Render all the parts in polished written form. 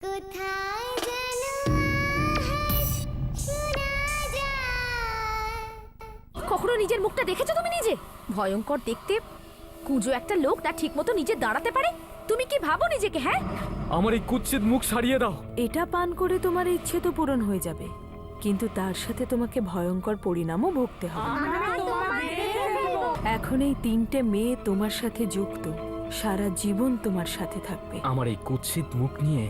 কোথায় যেন আজ শোনা যায়। কখনো নিজের মুখটা দেখেছো তুমি নিজে? ভয়ঙ্কর দেখতে কুজো একটা লোক তার ঠিক মতো নিজে দাঁড়াতে পারে। তুমি কি ভাবো নিজেকে? হ্যাঁ, আমার এই কুৎসিত মুখ সারিয়ে দাও। এটা পান করে তোমার ইচ্ছে তো পূরণ হয়ে যাবে, কিন্তু তার সাথে তোমাকে ভয়ঙ্কর পরিণামও ভুগতে হবে। এখন এই 3টে মেয়ে তোমার সাথে যুক্ত, সারা জীবন তোমার সাথে থাকবে। আমার এই কুৎসিত মুখ নিয়ে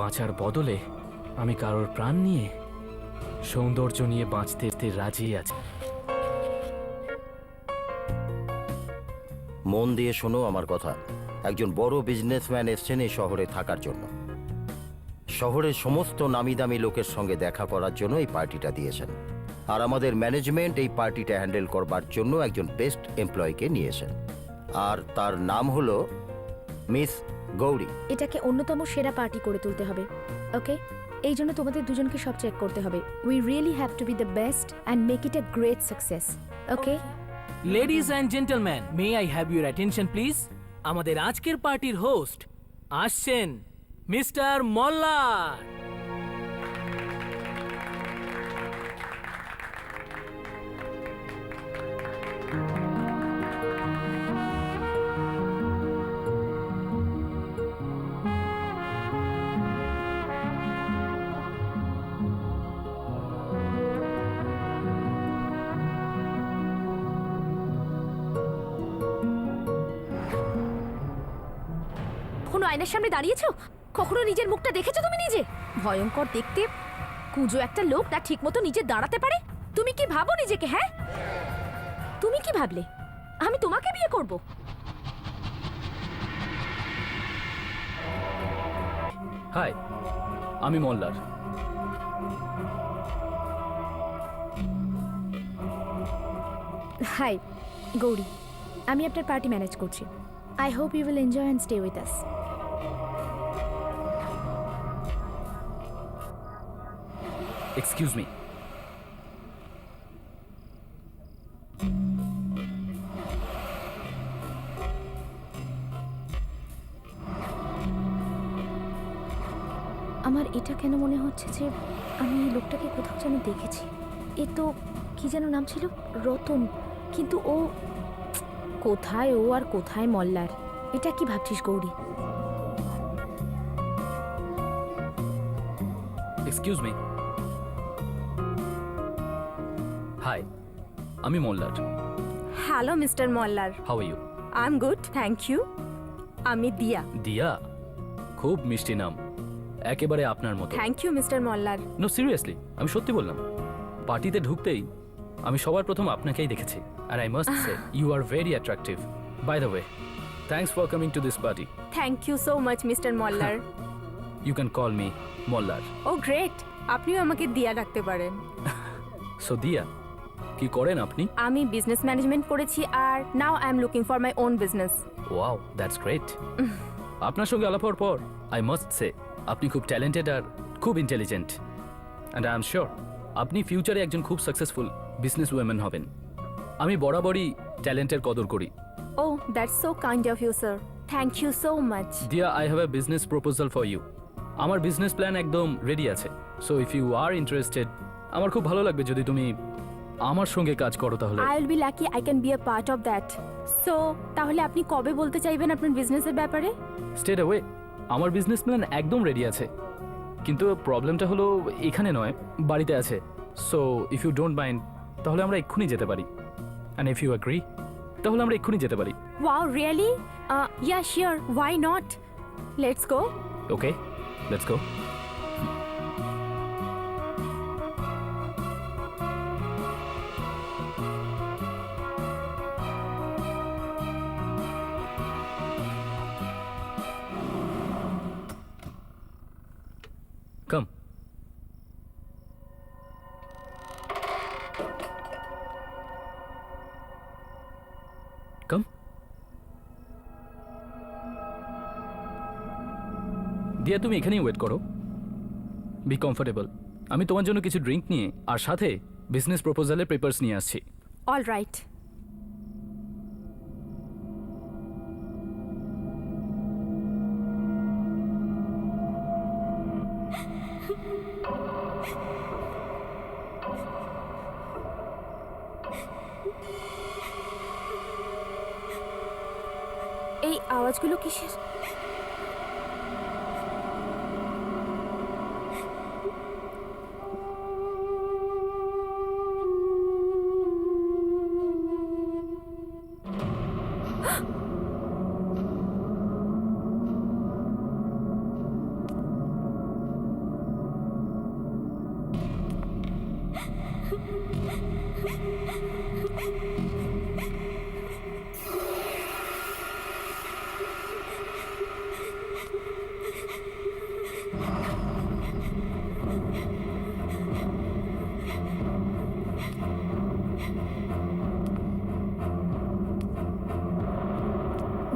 বাঁচার বদলে আমি কারোর প্রাণ নিয়ে সৌন্দর্য নিয়ে বাঁচতে রাজি আছি। মন দিয়ে শোনো আমার কথা। একজন বড় বিজনেসম্যান এসছেন এই শহরে থাকার জন্য। শহরের সমস্ত নামি দামি লোকের সঙ্গে দেখা করার জন্য এই পার্টিটা দিয়েছেন। আর আমাদের ম্যানেজমেন্ট এই পার্টিটা হ্যান্ডেল করবার জন্য একজন বেস্ট এমপ্লয়িকে নিয়েছেন, আর তার নাম হলো মিস গৌরী। এটাকে অন্যতম সেরা পার্টি করে তুলতে হবে। ওকে, এই জন্য তোমাদের দুজনকে সব চেক করতে হবে। We really have to B the best and make it a great success. Okay, ladies and gentleman, may I have your attention please. আমাদের আজকের পার্টির হোস্ট আসছেন মিস্টার মল্লার। কখনো আয়নার সামনে দাঁড়িয়েছো? কখনো নিজের মুখটা দেখেছো তুমি নিজে? ভয়ঙ্কর দেখতে কুজো একটা লোক তার ঠিক মতো নিজে দাঁড়াতে পারে। তুমি কি ভাবো নিজেকে? হ্যাঁ, তুমি কি ভাবলে আমি তোমাকে বিয়ে করব? হাই, আমি মল্লার। হাই, গৌরী। আমি আপনার পার্টি ম্যানেজ করছি। I hope you will enjoy and stay with us. Excuse me. আমার এটা কেন মনে হচ্ছে যে আমি এই লোকটাকে কোথাও যেন দেখেছি। এ তো কি যেন নাম ছিল, রতন। কিন্তু ও কোথায়, ও আর কোথায় মল্লার? এটা কি ভাবছিস গৌরী? Excuse me. হাই, আমি Mallar. Hello mister Mallar, how are you? I am good, thank you. আমি দিয়া। দিয়া? খুব মিষ্টি নাম, একেবারে আপনার মতো। Thank you mister Mallar. No seriously, আমি সত্যি বললাম। পার্টিতে ঢুকতেই আমি সবার প্রথম আপনাকেই দেখেছি। আর I must say you are very attractive. By the way, thanks for coming to this party. Thank you so much mister Mallar. You can call me Mallar. Oh great, আপনিও আমাকে দিয়া ডাকতে পারেন। সো দিয়া, কি করেন আপনি? আমি বিজনেস ম্যানেজমেন্ট করেছি আর now I am looking for my own business. Wow, that's great. আপনার সঙ্গে আলাপ হওয়ার পর আই মাস্ট সে আপনি খুব ট্যালেন্টেড আর খুব intelligent. And I am sure আপনি ফিউচারে একজন খুব সাকসেসফুল বিজনেস ওয়ামেন হবেন। আমি বরাবরই ট্যালেন্টের কদর করি। Oh that's so kind of you sir, thank you so much. Diya, I have a business proposal for you. আমার বিজনেস প্ল্যান একদম রেডি আছে। So if you are interested, আমার খুব ভালো লাগবে যদি তুমি আমার সঙ্গে কাজ করো। তাহলে I will be lucky I can be a part of that. So তাহলে আপনি কবে বলতে চাইবেন আপনার বিজনেসের ব্যাপারে? স্ট্রেট অ্যাওয়ে, আমার বিজনেস প্ল্যান একদম রেডি আছে, কিন্তু প্রবলেমটা হলো এখানে নয়, বাড়িতে আছে। So if you don't mind, তাহলে আমরা এক্ষুনি যেতে পারি। অ্যান্ড ইফ ইউ অ্যাগ্রি, তাহলে আমরা এক্ষুনি যেতে পারি। Wow, really? Yeah, sure. Why not? Let's go. Okay, let's go. Come. Come. দিয়া, তুমি এখানেই ওয়েট করো। B comfortable. আমি তোমার জন্য কিছু ড্রিঙ্ক নিয়ে আর সাথে বিজনেস প্রপোজালের পেপারস নিয়ে আসছি। All right. এই আওয়াজগুলো কিসের?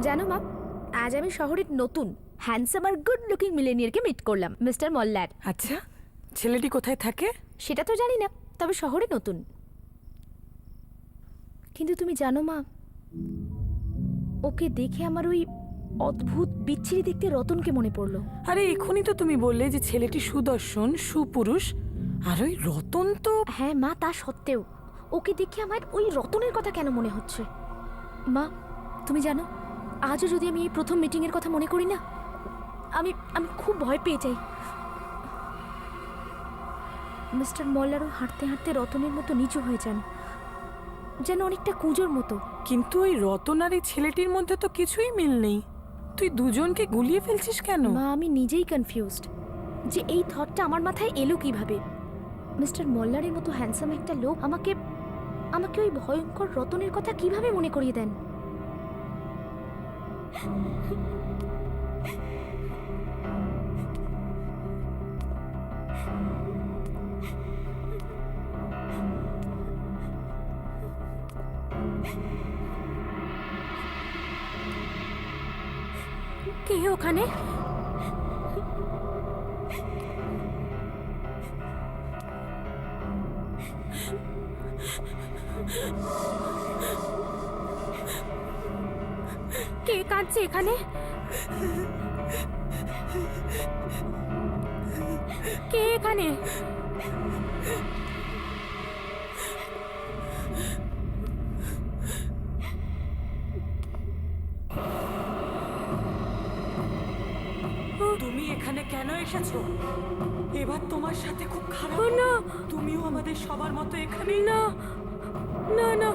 জানো মা, আজ আমি শহরের নতুন হ্যান্ডসাম আর গুড লুকিং মিলেনিয়ারকে মিট করলাম, মিস্টার মল্লার। আচ্ছা, ছেলেটি কোথায় থাকে? সেটা তো জানি না, তবে শহরে নতুন। কিন্তু তুমি জানো মা, ওকে দেখে আমার ওই অদ্ভুত বিচ্ছিরি দেখতে রতনকে মনে পড়লো। আরে এখনই তো তুমি বললে যে ছেলেটি সুদর্শন, সুপুরুষ, আর ওই রতন তো... হ্যাঁ মা, তা সত্ত্বেও ওকে দেখে আমার ওই রতনের কথা কেন মনে হচ্ছে? মা, তুমি জানো, আজও যদি আমি এই প্রথম মিটিংয়ের কথা মনে করি না, আমি আমি খুব ভয় পেয়ে যাই। মিস্টার মল্লারও হাঁটতে হাঁটতে রতনের মতো নিচু হয়ে যান, যেন অনেকটা কুঁজোর মতো। কিন্তু ওই রতন আর এই ছেলেটির মধ্যে তো কিছুই মিল নেই। তুই দুজনকে গুলিয়ে ফেলছিস কেন? মা, আমি নিজেই কনফিউজড যে এই থটটা আমার মাথায় এলো কিভাবে। মিস্টার মল্লারের মতো হ্যান্ডসাম একটা লোক আমাকে আমাকে ওই ভয়ঙ্কর রতনের কথা কিভাবে মনে করিয়ে দেন? কে ওখানে? কে কাঁদছে এখানে? কে এখানে? তুমি এখানে কেন এসেছো? এবার তোমার সাথে খুব খারাপ। না, তুমিও আমাদের সবার মতো এখানেই না, না, না।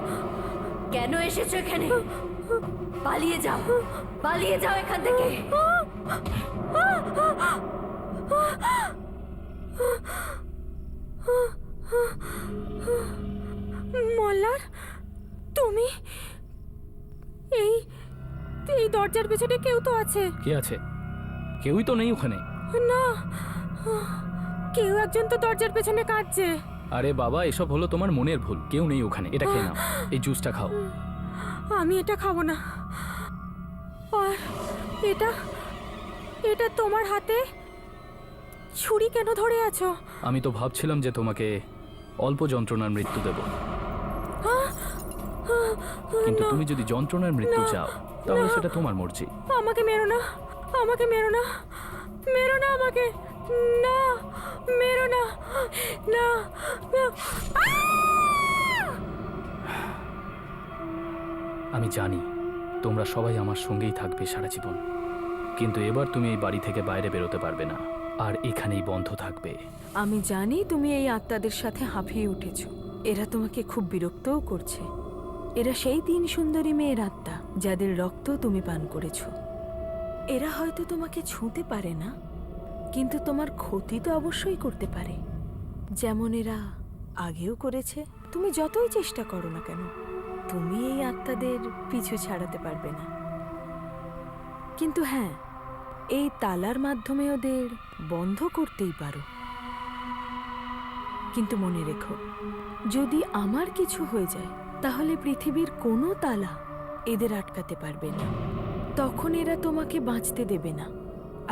কেন এসেছো এখানে? পালিয়ে যাও, পালিয়ে যাও এখান থেকে। মল্লার, তুমি? এই এই দরজার পেছনে কেউ তো আছে। কে আছে? কেউই তো নেই ওখানে। না, কেউ একজন তো দরজার পেছনে কাঁদছে। আরে বাবা, এসব হলো তোমার মনের ভুল। কেউ নেই ওখানে। এটা খেয়ে নাও, এই জুসটা খাও। আমি এটা খাবো না। আর এটা এটা তোমার হাতে ছুরি কেন ধরে আছো? আমি তো ভাবছিলাম যে তোমাকে অল্প যন্ত্রণার মৃত্যু দেব, কিন্তু তুমি যদি যন্ত্রণার মৃত্যু চাও তাহলে সেটা তোমার মর্জি। আমাকে মেরো না, আমাকে মেরো না, মেরো না আমাকে, না, মেরো না, না, না। আমি জানি তোমরা সবাই আমার সঙ্গেই থাকবে সারা জীবন, কিন্তু এবার তুমি এই বাড়ি থেকে বাইরে বেরোতে পারবে না, আর এখানেই বন্ধ থাকবে। আমি জানি তুমি এই আত্মাদের সাথে হাঁপিয়ে উঠেছো। এরা তোমাকে খুব বিরক্তও করছে। এরা সেই 3 সুন্দরী মেয়ের আত্মা যাদের রক্ত তুমি পান করেছো। এরা হয়তো তোমাকে ছুঁতে পারে না, কিন্তু তোমার ক্ষতি তো অবশ্যই করতে পারে, যেমন এরা আগেও করেছে। তুমি যতই চেষ্টা করো না কেন, তুমি এই আত্মাদের পিছু ছাড়াতে পারবে না। কিন্তু হ্যাঁ, এই তালার মাধ্যমে ওদের বন্ধ করতেই পারো। কিন্তু মনে রেখো, যদি আমার কিছু হয়ে যায় তাহলে পৃথিবীর কোনো তালা এদের আটকাতে পারবে না। তখন এরা তোমাকে বাঁচতে দেবে না,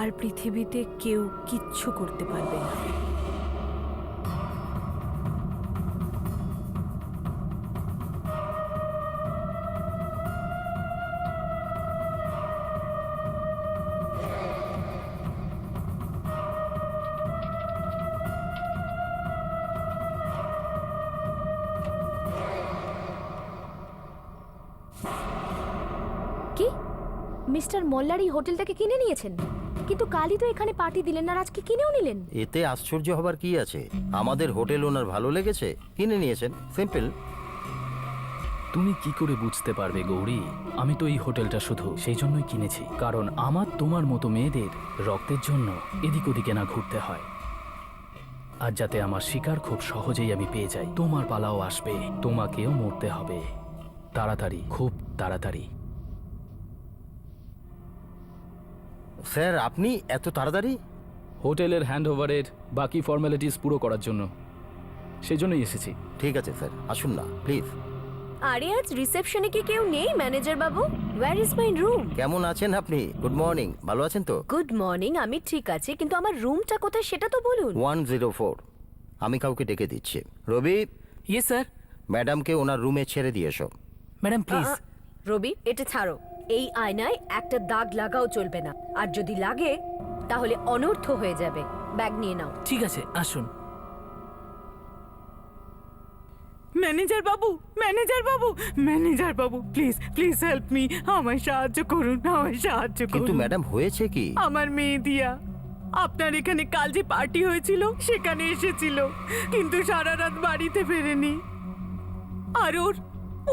আর পৃথিবীতে কেউ কিচ্ছু করতে পারবে না। মিস্টার মোল্লার এই হোটেলটাকে কিনে নিয়েছেন, কিন্তু কালই তো এখানে পার্টি দিলেন আর আজকে কিনেও নিলেন। এতে আশ্চর্য হবার কি আছে? আমাদের হোটেল ওনার ভালো লেগেছে, কিনে নিয়েছেন, সিম্পল। তুমি কি করে বুঝতে পারবে গৌরী? আমি তো এই হোটেলটা শুধু সেই জন্যই কিনেছি, কারণ আমার তোমার মতো মেয়েদের রক্তের জন্য এদিক ওদিকে না ঘুরতে হয়, আর যাতে আমার শিকার খুব সহজেই আমি পেয়ে যাই। তোমার পালাও আসবে, তোমাকেও মরতে হবে, তাড়াতাড়ি, খুব তাড়াতাড়ি। স্যার, আপনি এত তাড়াতাড়ি? হোটেলের হ্যান্ডওভারের বাকি ফর্মালিটিস পুরো করার জন্য, সেই জন্যই এসেছি। ঠিক আছে স্যার, আসুন না প্লিজ। আরে আজ রিসেপশনে কি কেউ নেই manager Babu? Where is my room? কেমন আছেন আপনি? গুড মর্নিং, ভালো আছেন তো? গুড মর্নিং, আমি ঠিক আছি, কিন্তু আমার রুমটা কোথায় সেটা তো বলুন। 104। আমি কাউকে ডেকে দিচ্ছি। রবি, ইয়েস স্যার। ম্যাডামকে ওনার রুমে ছেড়ে দিয়ে এসো। Madam please. রবি, এটা ছাড়ো। এই আয়নায় একটা দাগ লাগাও চলবে না, আর যদি লাগে তাহলে অনর্থ হয়ে যাবে। ব্যাগ নিয়ে নাও। ঠিক আছে, আসুন। Manager Babu, manager Babu, manager Babu, please please help me. আমায় সাহায্য করুন, আমায় সাহায্য কিন্তু করুন। ম্যাডাম, হয়েছে কি? আমার মেয়ে দিয়া আপনার এখানে কাল যে পার্টি হয়েছিল সেখানে এসেছিল, কিন্তু সারা রাত বাড়িতে ফেরেনি। আর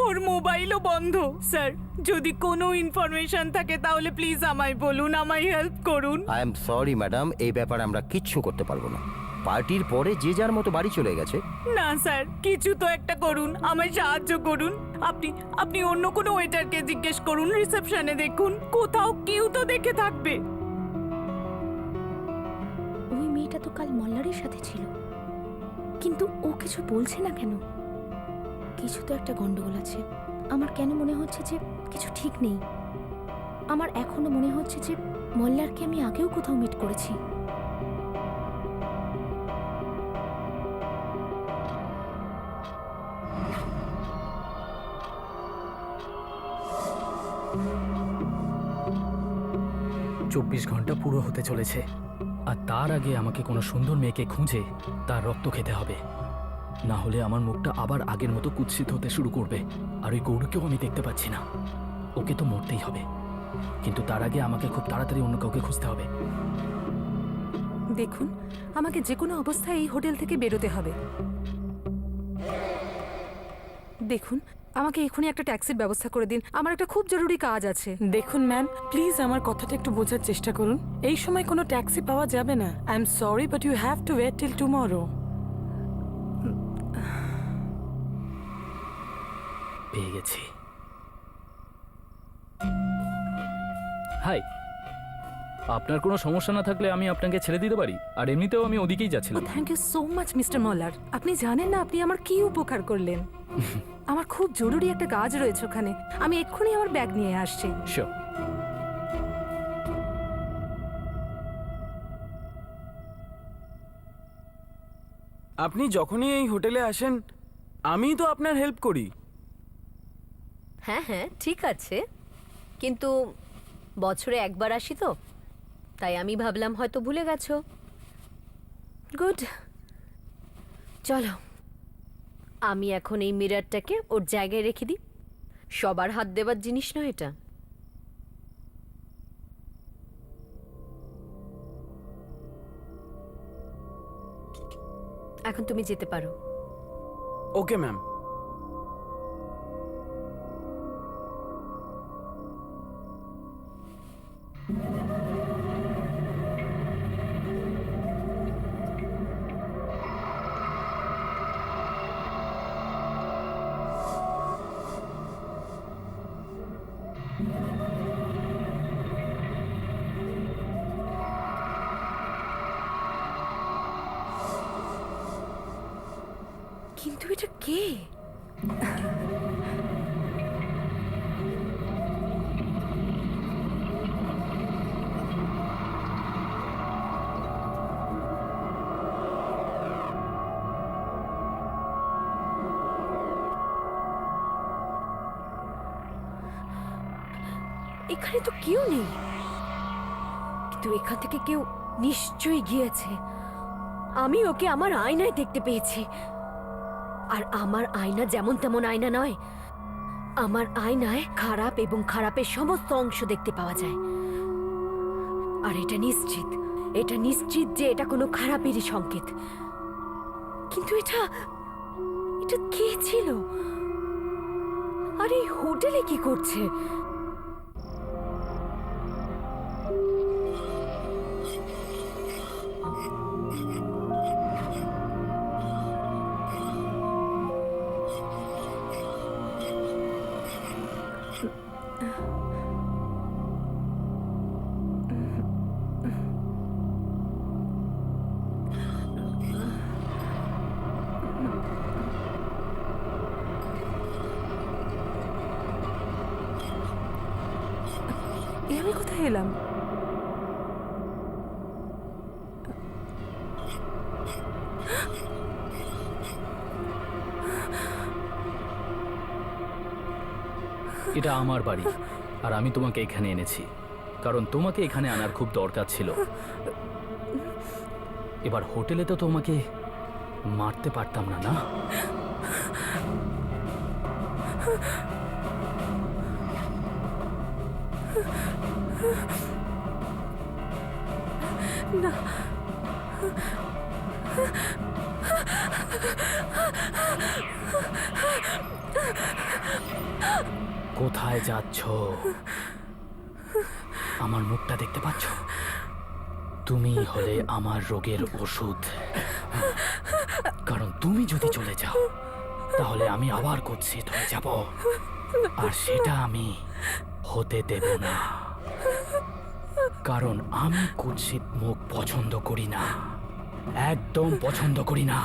ওর মোবাইলও বন্ধ। স্যার, যদি কোনো ইনফরমেশন থাকে তাহলে প্লিজ আমায় বলুন, আমায় হেল্প করুন। আই এম সরি ম্যাডাম, এই ব্যাপারে আমরা কিচ্ছু করতে পারবো না। পার্টির পরে যে যার মতো বাড়ি চলে গেছে। না স্যার, কিছু তো একটা করুন, আমায় সাহায্য করুন। আপনি অন্য কোনো ওয়েটারকে জিজ্ঞেস করুন, রিসেপশনে দেখুন, কোথাও কেউ তো দেখে থাকবে। ওই মেয়েটা তো কাল মল্লারের সাথে ছিল, কিন্তু ও কিছু বলছে না কেন? কিছু তো একটা গন্ডগোল আছে। আমার কেন মনে হচ্ছে যে কিছু ঠিক নেই। আমার এখনো মনে হচ্ছে যে মল্লারকে আমি আগেও কোথাও মিট করেছি। চব্বিশ ঘন্টা পুরো হতে চলেছে, আর তার আগে আমাকে কোনো সুন্দর মেয়েকে খুঁজে তার রক্ত খেতে হবে, না হলে আমার মুখটা আবার আগের মতো কুৎসিত হতে শুরু করবে। আর ওই গৌরীকেও আমি দেখতে পাচ্ছি না, ওকে তো মরতেই হবে, কিন্তু তার আগে আমাকে খুব তাড়াতাড়ি অন্য কাউকে খুঁজতে হবে। দেখুন, আমাকে যে কোনো অবস্থায় এই হোটেল থেকে বেরোতে হবে। দেখুন, আমাকে এখনই একটা ট্যাক্সির ব্যবস্থা করে দিন, আমার একটা খুব জরুরি কাজ আছে। দেখুন ম্যাম, প্লিজ আমার কথাটা একটু বোঝার চেষ্টা করুন। এই সময় কোনো ট্যাক্সি পাওয়া যাবে না। I am sorry, but you have to wait till tomorrow. পেয়ে গেছি। হাই, আপনার কোনো সমস্যা না থাকলে আমি আপনাকে ছেড়ে দিতে পারি, আর এমনিতেও আমি ওদিকেই যাচ্ছিলাম। Thank you so much mister Mallar. আপনি জানেন না আপনি আমার কি উপকার করলেন। আমার খুব জরুরি একটা কাজ রয়েছে ওখানে, আমি এক্ষুনি আমার ব্যাগ নিয়ে আসছি। শিওর। আপনি যখনই এই হোটেলে আসেন আমিই তো আপনার হেল্প করি। হ্যাঁ হ্যাঁ, ঠিক আছে, কিন্তু বছরে একবার আসি তো, তাই আমি ভাবলাম হয়তো ভুলে গেছো। গুড, চলো আমি এখন এই মিররটাকে ওর জায়গায় রেখে দিই। সবার হাত দেবার জিনিস নয় এটা। এখন তুমি যেতে পারো। Okay ma'am. কিন্তু এটা কে? এখানে তো কেউ নেই, কিন্তু এখান থেকে কেউ নিশ্চয়ই গিয়েছে। আমি ওকে আমার আয়নায় দেখতে পেয়েছি, আর আমার আয়না যেমন তেমন আয়না নয়। আমার আয়নায় খারাপ এবং খারাপের সমস্ত অংশ দেখতে পাওয়া যায়। আর এটা নিশ্চিত যে এটা কোনো খারাপেরই সংকেত। কিন্তু এটা কে ছিল? আর এই হোটেলে কি করছে? এ আমি কোথায় এলাম? এটা আমার বাড়ি, আর আমি তোমাকে এখানে এনেছি কারণ তোমাকে এখানে আনার খুব দরকার ছিল। এবার হোটেলে তো তোমাকে মারতে পারতাম না, না? না, কোথায় যাচ্ছ? আমার মুখটা দেখতে পাচ্ছ? তুমি হলে আমার রোগের ওষুধ। কারণ তুমি যদি চলে যাও তাহলে আমি আবার কুৎসিত হয়ে যাব, আর সেটা আমি হতে দেব না। কারণ আমি কুৎসিত মুখ পছন্দ করি না, একদম পছন্দ করি না।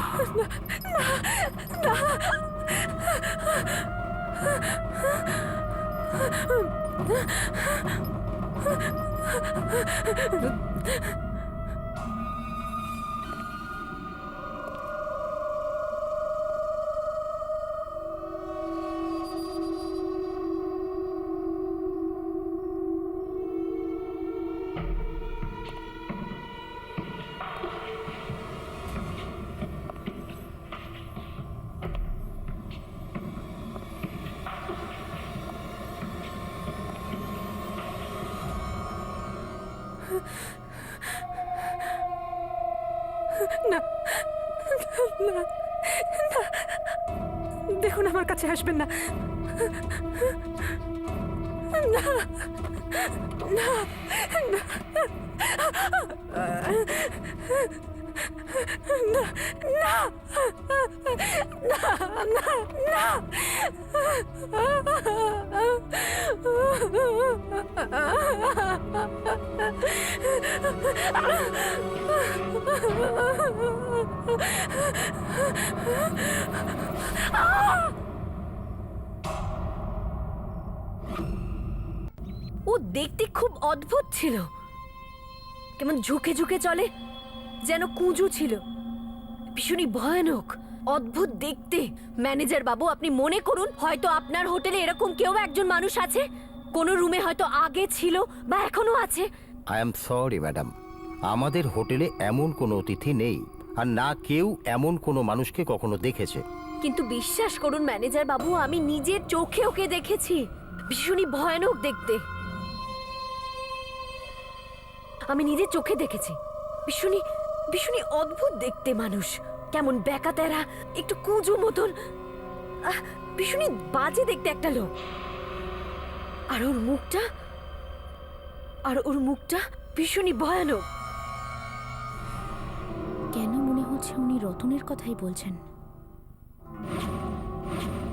না, না, না। দেখুন, আমার কাছে আসবেন না। না, না, না, না, না, না, না, ও দেখতে খুব অদ্ভুত ছিল, কেমন ঝুঁকে ঝুঁকে চলে, যেন কুঁজো ছিল। ভীষণই ভয়ানক, অদ্ভুত দেখতে। ম্যানেজার বাবু, আপনি মনে করুন হয়তো আপনার হোটেলে এরকম কেউ একজন মানুষ আছে, কোনো রুমে হয়তো আগে ছিল বা এখনো আছে। আই এম সরি ম্যাডাম, আমাদের হোটেলে এমন কোনো অতিথি নেই, আর না কেউ এমন কোনো মানুষকে কখনো দেখেছে। কিন্তু বিশ্বাস করুন ম্যানেজার বাবু, আমি নিজের চোখে ওকে দেখেছি। ভীষণই ভয়ানক দেখতে, আমি নিজের চোখে দেখেছি। ভীষণই ভীষণই অদ্ভুত দেখতে মানুষ, কেমন ব্যাকা তেরা, একটু কুঁজো মতন, ভীষণই বাজে দেখতে একটা লোক। আর ওর মুখটা ভীষণই ভয়ানক। কেন মনে হচ্ছে উনি রতনের কথাই বলছেন?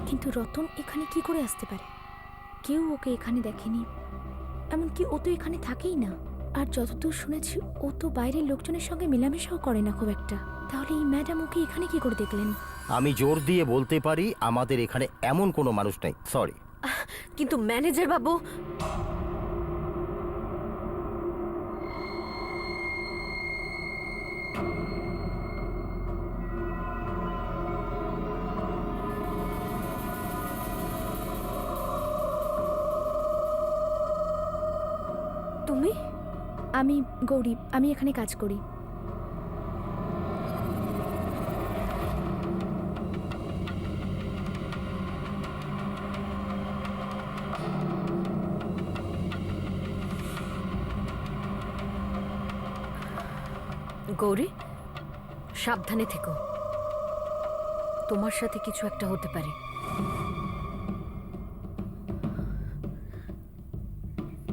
কিন্তু রতন এখানে কি করে আসতে পারে? কেউ ওকে এখানে দেখেনি, এমনকি ও তো এখানে থাকেই না। আর যতদূর শুনেছি ও তো বাইরের লোকজনের সঙ্গে মেলামেশাও করে না খুব একটা। তাহলে এই ম্যাডাম ওকে এখানে কি করে দেখলেন? আমি জোর দিয়ে বলতে পারি আমাদের এখানে এমন কোনো মানুষ নেই, সরি। কিন্তু ম্যানেজার বাবু, তুমি? আমি গৌরী, আমি এখানে কাজ করি। গৌরী, সাবধানে থেকো। তোমার সাথে কিছু একটা হতে পারে।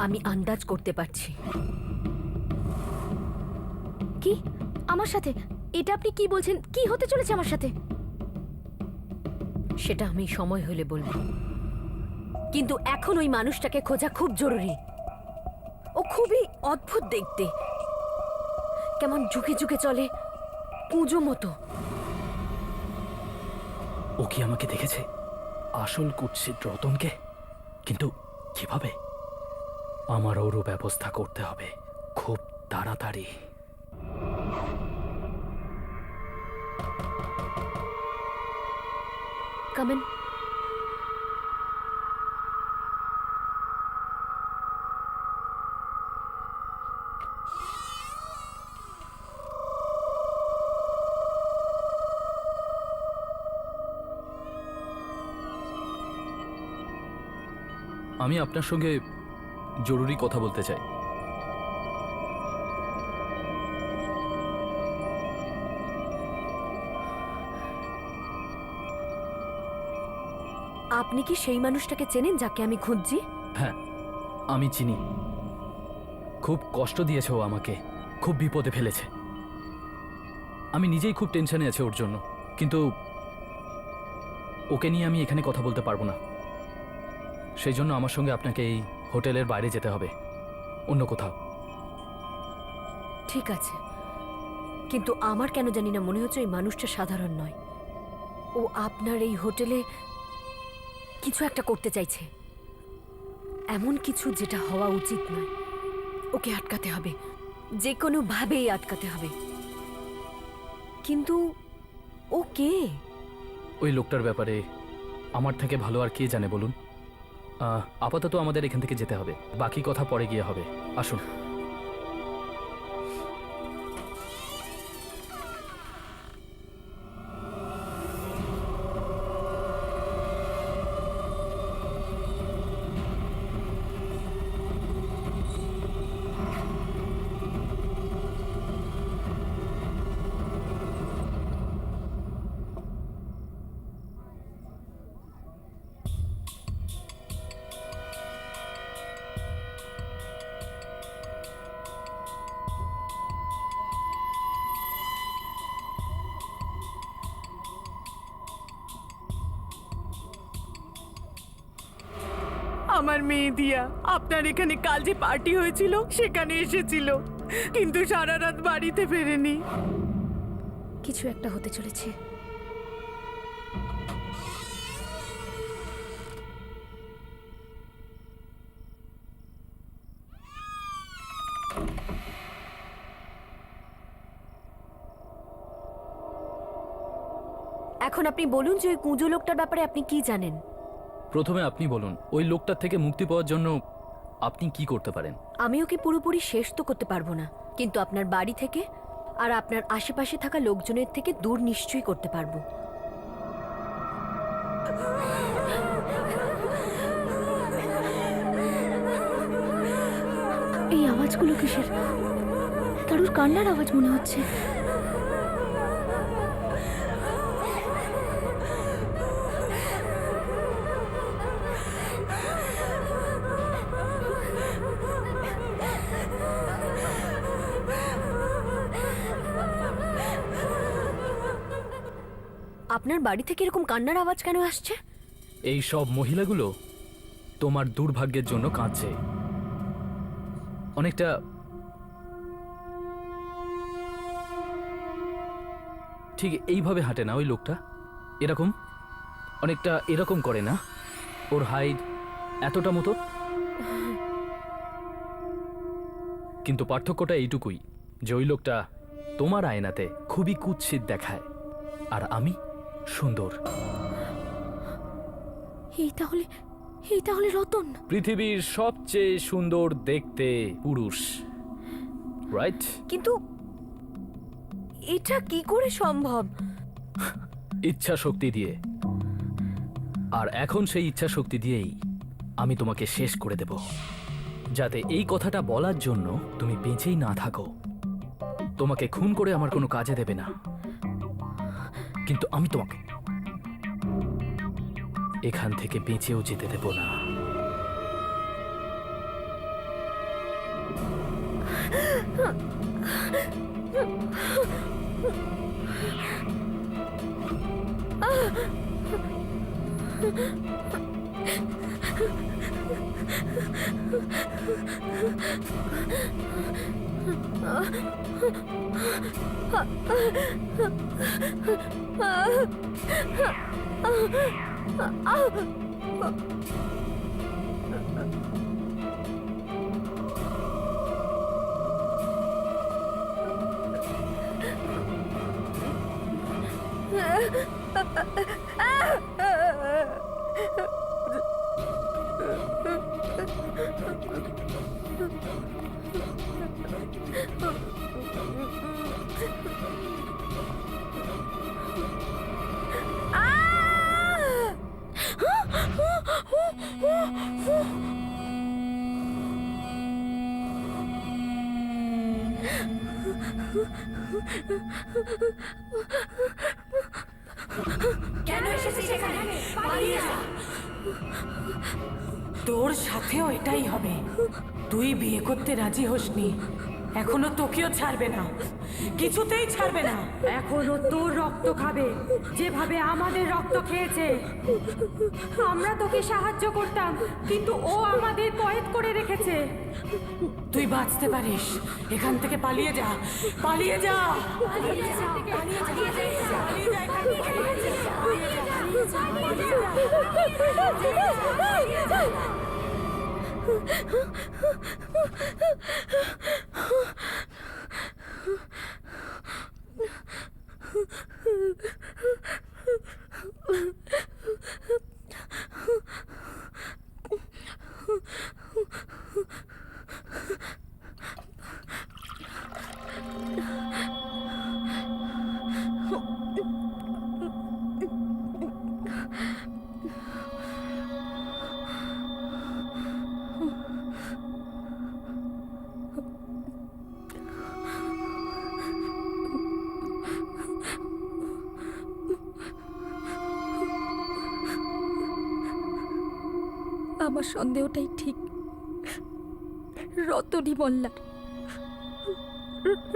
আমি আন্দাজ করতে পারছি। কি আমার সাথে? এটা আপনি কি বলছেন? কি হতে চলেছে আমার সাথে? সেটা আমি সময় হলে বলবো, কিন্তু এখন ওই মানুষটাকে খোঁজা খুব জরুরি। ও খুবই অদ্ভুত দেখতে, কেমন ঝুঁকে ঝুঁকে চলে, পুজো মতো। ও কি আমাকে দেখেছে? আসল কুৎসিত রতনকে? কিন্তু কিভাবে? আমার ওরও ব্যবস্থা করতে হবে খুব তাড়াতাড়ি। কামেন। আমি আপনার সঙ্গে জরুরি কথা বলতে চাই। আপনি কি সেই মানুষটাকে চেনেন যাকে আমি খুঁজছি? হ্যাঁ, আমি চিনি। খুব কষ্ট দিয়েছে ও আমাকে, খুব বিপদে ফেলেছে। আমি নিজেই খুব টেনশনে আছি ওর জন্য, কিন্তু ওকে নিয়ে আমি এখানে কথা বলতে পারবো না। সেই জন্য আমার সঙ্গে আপনাকে এই হোটেলের বাইরে যেতে হবে, অন্য কোথাও। ঠিক আছে, কিন্তু আমার কেন জানি না মনে হচ্ছে ওই মানুষটা সাধারণ নয়। ও আপনার এই হোটেলে কিছু একটা করতে চাইছে, এমন কিছু যেটা হওয়া উচিত নয়। ওকে আটকাতে হবে, যে কোনোভাবেই আটকাতে হবে। কিন্তু ও কে? ওই লোকটার ব্যাপারে আমার থেকে ভালো আর কে জানে বলুন? আপাতত আমাদের এখান থেকে যেতে হবে, বাকি কথা পরে গিয়ে হবে। আসুন। আমার মেয়ে দিয়া আপনার এখানে কাল যে পার্টি হয়েছিল সেখানে এসেছিল, কিন্তু সারা রাত বাড়িতে ফেরেনি। কিছু একটা হতে চলেছে। এখন আপনি বলুন যে ওই কুঁজো লোকটার ব্যাপারে আপনি কি জানেন? প্রথমে আপনি বলুন, ওই লোকটার থেকে মুক্তি পাওয়ার জন্য আপনি কি করতে পারেন? আমি ওকে পুরোপুরি শেষ তো করতে পারবো না, কিন্তু আপনার বাড়ি থেকে আর আপনার আশেপাশে থাকা লোকজনের থেকে দূর নিশ্চয়ই করতে পারবো। এই আওয়াজগুলো কিসের? কারুর কান্নার আওয়াজ মনে হচ্ছে। আপনার বাড়ি থেকে এরকম কান্নার আওয়াজ কেন আসছে? এই সব মহিলাগুলো তোমার দুর্ভাগ্যের জন্য কাঁদছে। অনেকটা ঠিক এইভাবে হাঁটে না ওই লোকটা? এরকম, অনেকটা এরকম করে না? ওর হাইট এতটা মতো, কিন্তু পার্থক্যটা এইটুকুই যে ওই লোকটা তোমার আয়নাতে খুবই কুৎসিত দেখায়, আর আমি সুন্দর। এই তাহলে রতন। পৃথিবীর সবচেয়ে সুন্দর দেখতে পুরুষ, রাইট? কিন্তু এটা কি করে সম্ভব? ইচ্ছা শক্তি দিয়ে। আর এখন সেই ইচ্ছা শক্তি দিয়েই আমি তোমাকে শেষ করে দেব, যাতে এই কথাটা বলার জন্য তুমি বেঁচেই না থাকো। তোমাকে খুন করে আমার কোনো কাজে দেবে না, কিন্তু আমি তোমাকে এখান থেকে বেঁচেও যেতে দেব না। কেন এসেছিস এখানে? পালিয়ে যা। তোর সাথেও এটাই হবে। তুই বিয়ে করতে রাজি হসনি, এখনো তোকেও ছাড়বে না, কিছুতেই ছাড়বে না। এখনো তোর রক্ত খাবে, যেভাবে আমাদের রক্ত খেয়েছে। আমরা তোকে সাহায্য করতাম, কিন্তু ও আমাদের কয়েদ করে রেখেছে। তুই বাঁচতে পারিস, এখান থেকে পালিয়ে যা, পালিয়ে যা, পালিয়ে যা, পালিয়ে যা, পালিয়ে যা, পালিয়ে যা, এখান থেকে পালিয়ে যা, পালিয়ে যা, পালিয়ে যা, পালিয়ে যা, পালিয়ে যা। আমার সন্দেহটাই ঠিক। রতনই মল্লার।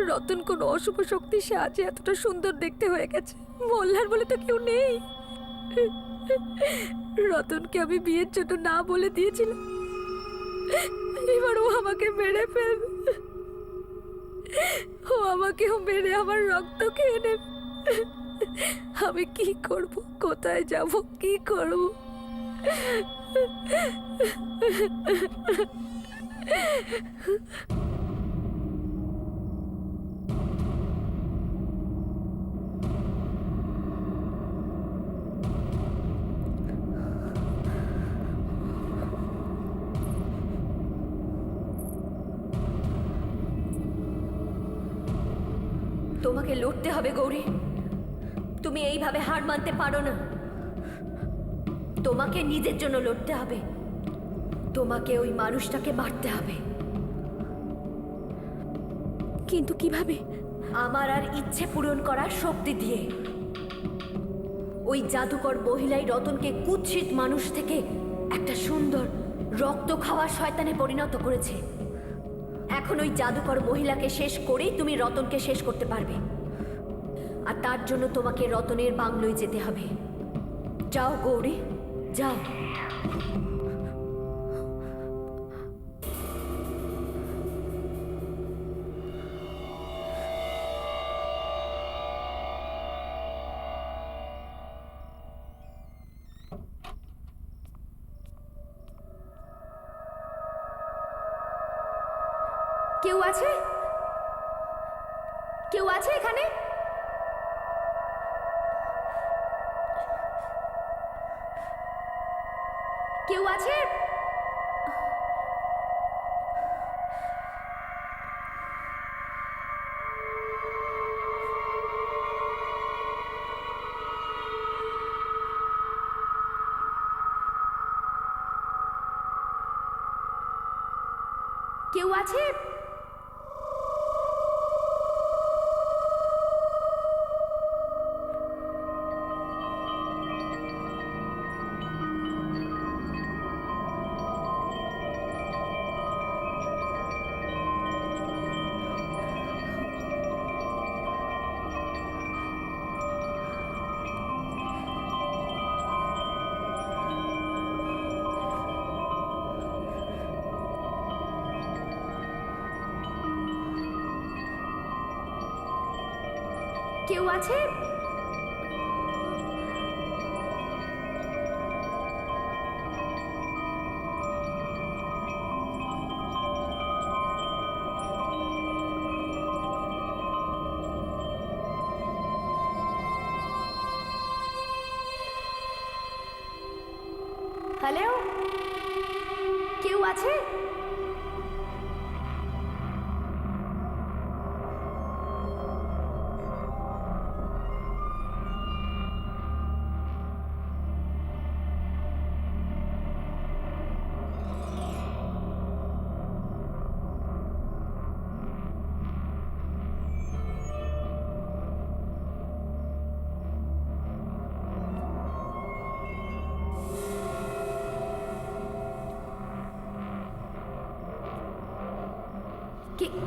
রতন কোনো অশুভ শক্তির সাহায্যে এতটা সুন্দর দেখতে হয়ে গেছে। মল্লার বলে তো কেউ নেই। রতনকে আমি বিয়ের জন্য না বলে দিয়েছিলাম, এবার ও আমাকে মেরে ফেলবে। ও আমাকেও মেরে আমার রক্ত খেয়ে নেবে। আমি কি করব, কোথায় যাব, কি করব? তোমাকে লড়তে হবে গৌরী, তুমি এইভাবে হার মানতে পারো না। তোমাকে নিজের জন্য লড়তে হবে, তোমাকে ওই মানুষটাকে মারতে হবে। কিন্তু কিভাবে? আমার আর ইচ্ছে পূরণ করার শক্তি দিয়ে। ওই জাদুকর মহিলাই রতনকে কুৎসিত মানুষ থেকে একটা সুন্দর রক্ত খাওয়া শয়তানে পরিণত করেছে। এখন ওই জাদুকর মহিলাকে শেষ করেই তুমি রতনকে শেষ করতে পারবে। আর তার জন্য তোমাকে রতনের বাংলোয় যেতে হবে। যাও গৌরী, যাও। কেউ আছে? কেউ আছে এখানে? কেউ আছে? কেউ আছে? কেউ আছে? হ্যালো, কেউ আছে?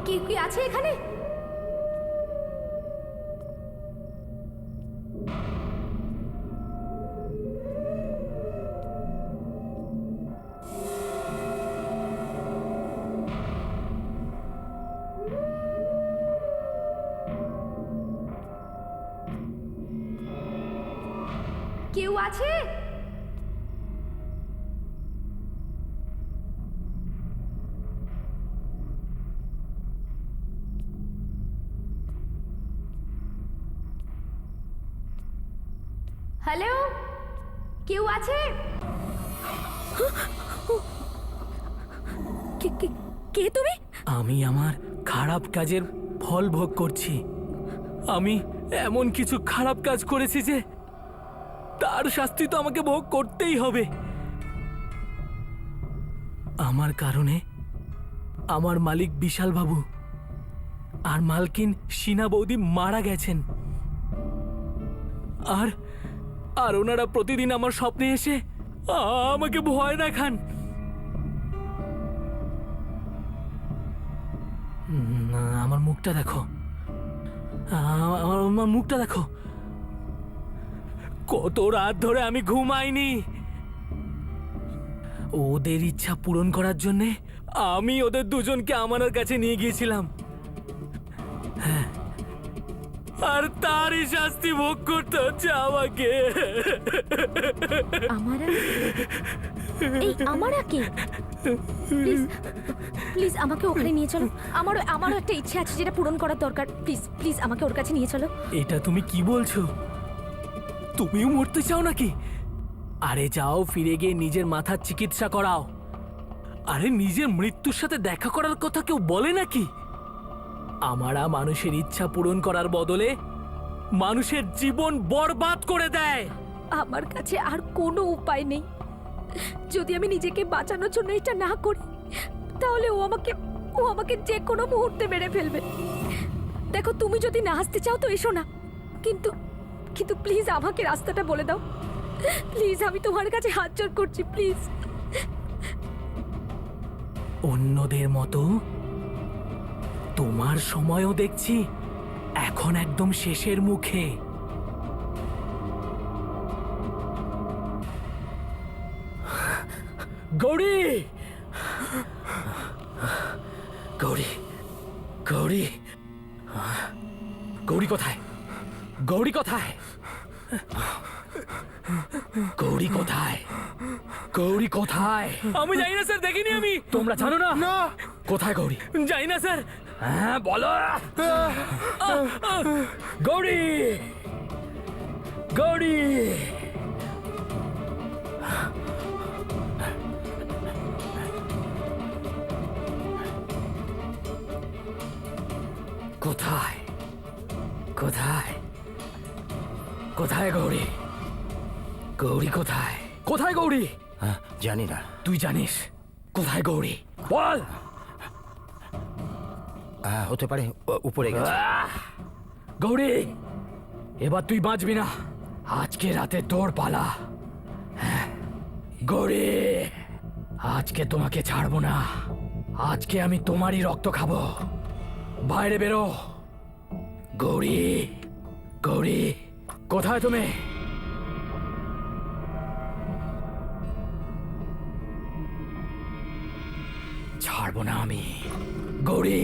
কেউ কি আছে এখানে? কেউ আছে? হ্যালো, কেউ আছে? কে তুমি? আমি আমার খারাপ কাজের ফল ভোগ করছি। আমি এমন কিছু খারাপ কাজ করেছি যে তার শাস্তি তো আমাকে ভোগ করতেই হবে। আমার কারণে আমার মালিক বিশাল বাবু আর মালকিন সিনা বৌদি মারা গেছেন। আর আর ওনারা প্রতিদিন আমার স্বপ্নে এসে আমাকে ভয় দেখান। আমার মুখটা দেখো, আমার মুখটা দেখো। কত রাত ধরে আমি ঘুমাইনি। ওদের ইচ্ছা পূরণ করার জন্যে আমি ওদের দুজনকে আমার কাছে নিয়ে গিয়েছিলাম। হ্যাঁ, আর তারই শাস্তি ভোগ করতে হচ্ছে আমাকে। আমারা কে? প্লিজ প্লিজ আমাকে ওখানে নিয়ে চলো। আমারও একটা ইচ্ছে আছে যেটা পূরণ করার দরকার। প্লিজ প্লিজ আমাকে ওর কাছে নিয়ে চলো। এটা তুমি কি বলছো? তুমিও মরতে চাও নাকি? আরে যাও, ফিরে গিয়ে নিজের মাথার চিকিৎসা করাও। আরে নিজের মৃত্যুর সাথে দেখা করার কথা কেউ বলে নাকি? আমারা মানুষের ইচ্ছা পূরণ করার বদলে মানুষের জীবন বরবাদ করে দেয়। আমার কাছে আর কোনো উপায় নেই। যদি আমি নিজেকে বাঁচানোর জন্য এটা না করি, তাহলে ও আমাকে যে কোনো মুহূর্তে মেরে ফেলবে। দেখো, তুমি যদি না আসতে চাও তো এসো না, কিন্তু কিন্তু প্লিজ আমাকে রাস্তাটা বলে দাও। প্লিজ, আমি তোমার কাছে হাত জোড় করছি, প্লিজ। অন্যদের মতো তোমার সময়ও দেখছি এখন একদম শেষের মুখে। গৌরী, গৌরী, গৌরী, গৌরী কোথায়? গৌরী কোথায়? গৌরী কোথায়? গৌরী কোথায়? আমি জানি না স্যার, দেখিনি আমি। তোমরা জানো না? না। কোথায় গৌরী? জানি না স্যার। হ্যাঁ, বলো। গৌরী, গৌরী, কোথায়? কোথায়? কোথায় গৌরী? গৌরী কোথায়? কোথায় গৌরী? হ্যাঁ, জানি না। তুই জানিস কোথায় গৌরী? বল। হ্যাঁ, হতে পারে উপরে গেছে। গৌরী, এবার তুই বাঁচবি না। আজকে রাতে তোর পালা। হ্যাঁ, গৌরী, আজকে তোমাকে ছাড়বো না। আজকে আমি তোমারই রক্ত খাবো। বাইরে বেরো। গৌরী, গৌরী, কোথায় তুমি? ছাড়বো না আমি। গৌরী,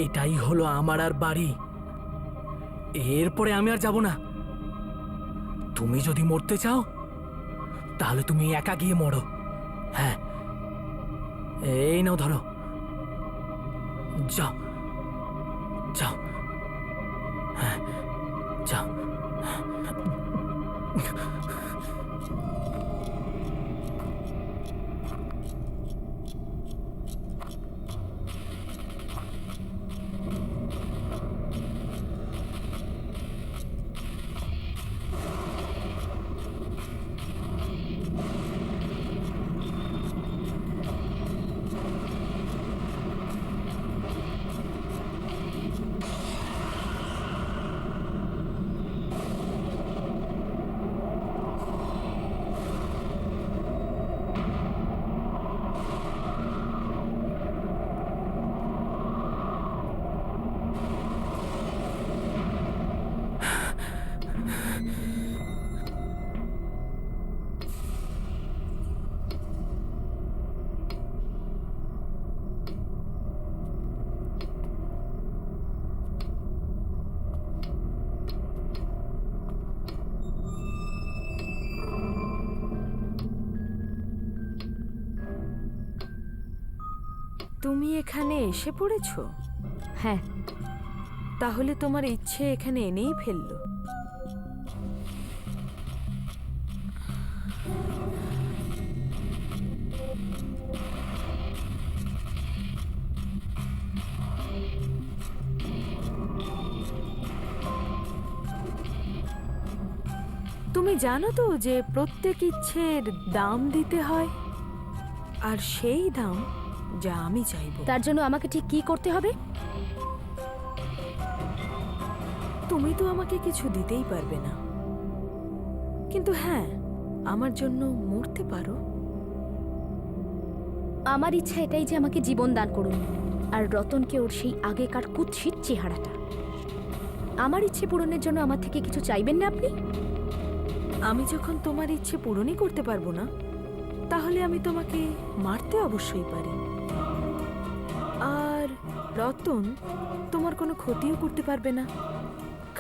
এটাই হলো আমার আর বাড়ি। এরপরে আমি আর যাব না। তুমি যদি মরতে চাও তাহলে তুমি একা গিয়ে মরো। হ্যাঁ, এই নাও ধরো, যাও যাও, হ্যাঁ যাও। তুমি এখানে এসে পড়েছো? হ্যাঁ, তাহলে তোমার ইচ্ছে এখানে এনেই ফেললো। তুমি জানো তো যে প্রত্যেক ইচ্ছের দাম দিতে হয়, আর সেই দাম যা আমি চাইবো। তার জন্য আমাকে ঠিক কি করতে হবে? তুমি তো আমাকে কিছু দিতেই পারবে না, কিন্তু হ্যাঁ, আমার জন্য মরতে পারো। আমার ইচ্ছা এটাই যে আমাকে জীবন দান করুন, আর রতনকে ওর সেই আগেকার কুৎসিত চেহারাটা। আমার ইচ্ছে পূরণের জন্য আমার থেকে কিছু চাইবেন না আপনি? আমি যখন তোমার ইচ্ছে পূরণই করতে পারবো না, তাহলে আমি তোমাকে মারতে অবশ্যই পারি। আর রতন তোমার কোনো ক্ষতিও করতে পারবে না,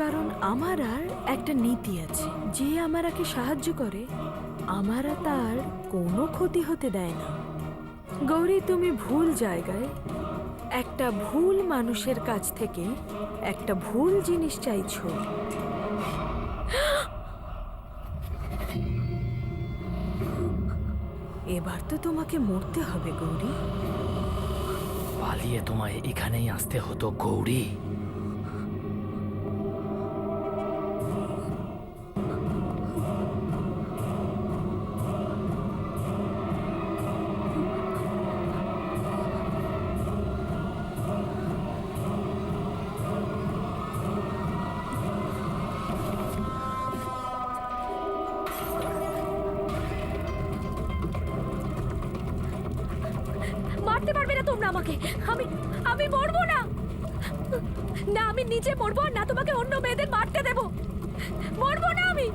কারণ আমার আর একটা নীতি আছে, যে আমাকে সাহায্য করে আমারা তার কোনো ক্ষতি হতে দেয় না। গৌরী, তুমি ভুল জায়গায় একটা ভুল মানুষের কাছ থেকে একটা ভুল জিনিস চাইছো। এবার তো তোমাকে মরতে হবে গৌরী। পালিয়ে তোমায় এখানেই আসতে হতো গৌরী। মারতে পারবে না তোমরা আমাকে। আমি মরবো না। না, আমি নিজে মরবো, আর না তোমাকে অন্য মেয়েদের মারতে দেব। মরবো না আমি।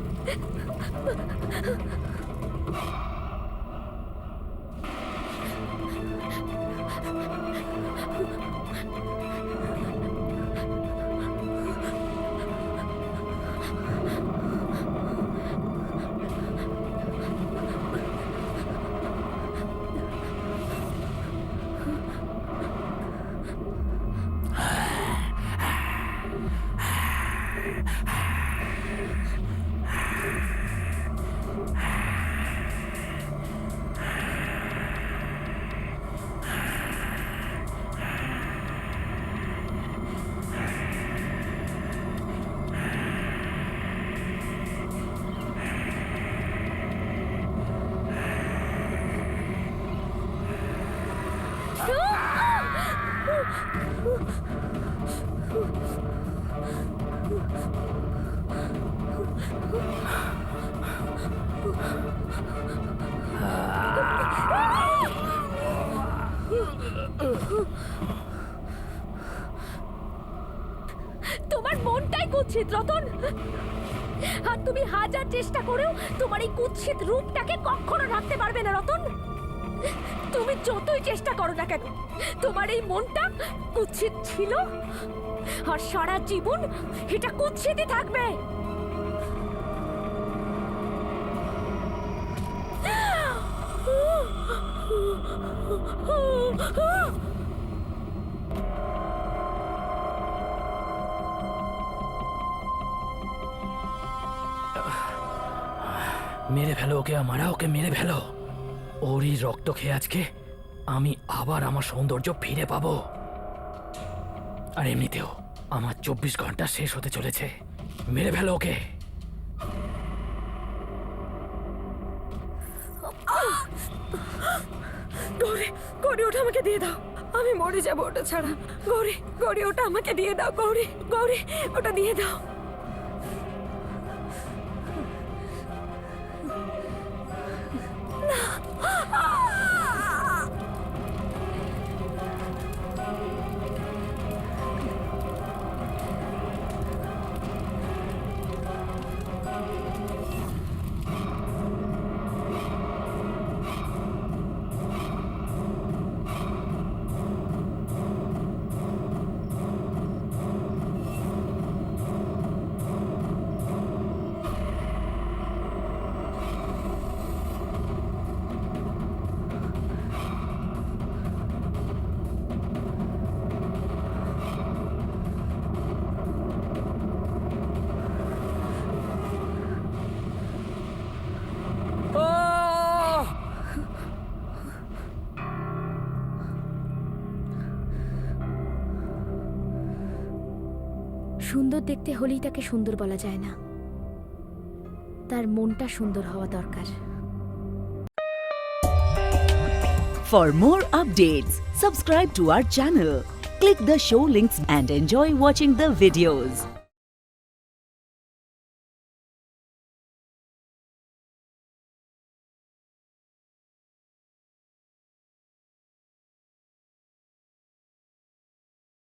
তোমার মনটাই কুৎসিত রতন, আর তুমি হাজার চেষ্টা করেও তোমার এই কুৎসিত রূপটাকে কখনো রাখতে পারবে না রতন। তুমি যতই চেষ্টা করো না কেন, তোমার এই মনটা কুৎসিত ছিল আর সারা জীবন এটা কুৎসিতই থাকবে। মেরে ফেলো ওকে, আমারা ওকে মেরে ফেলো। ওরই রক্ত খেয়ে আজকে আমি আবার আমার সৌন্দর্য ফিরে পাবো। আর এমনিতেও আমার 24 ঘন্টা শেষ হতে চলেছে। মেরে ফেলো ওকে। গৌরী, গৌরী ওটা আমাকে দিয়ে দাও, আমি মরে যাবো ওটা ছাড়া। গৌরী, গৌরী ওটা আমাকে দিয়ে দাও। গৌরী, গৌরী ওটা দিয়ে দাও। সুন্দর দেখতে হলেই তাকে সুন্দর বলা যায় না, তার মনটা সুন্দর হওয়া দরকার। For more updates, subscribe to our channel, click the show links and enjoy watching the videos.